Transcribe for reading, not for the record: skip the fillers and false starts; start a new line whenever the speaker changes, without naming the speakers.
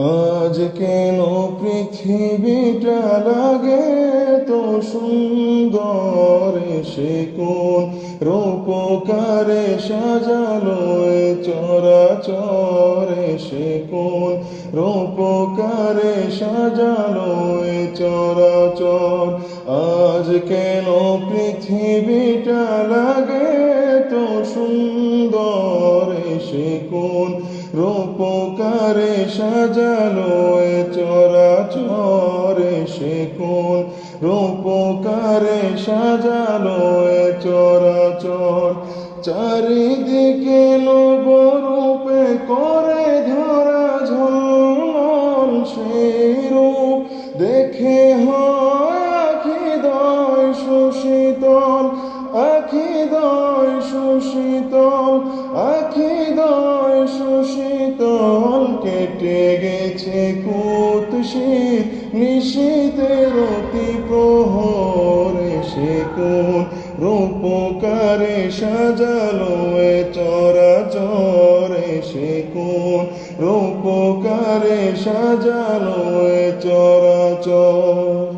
আজ কেন পৃথিবীটা লাগে তো সুন্দর, সে কোন রূপকারে সাজালো এ চরাচরে, সে কোন রূপকারে সাজালো এ চরাচর। আজ কেন পৃথিবীটা লাগে তো সুন্দর, সে কোন রূপকারে সাজালো এ চরাচরে, সে কোন রূপকারে সাজালো এ চরাচর। চারিদিকে নবরূপে করে ধরা ঝলমল, সেই রূপ দেখে হয় আখিদয় সুশীতল, আখিদয় সুশীতল, আখিদয় সুশীতল। কেটে গেছে কুৎসিত নিশীথের অতি প্রহরে, সে কোন রূপকারে সাজালো এ চরাচরে, সে কোন রূপকারে সাজালো এ চরাচর।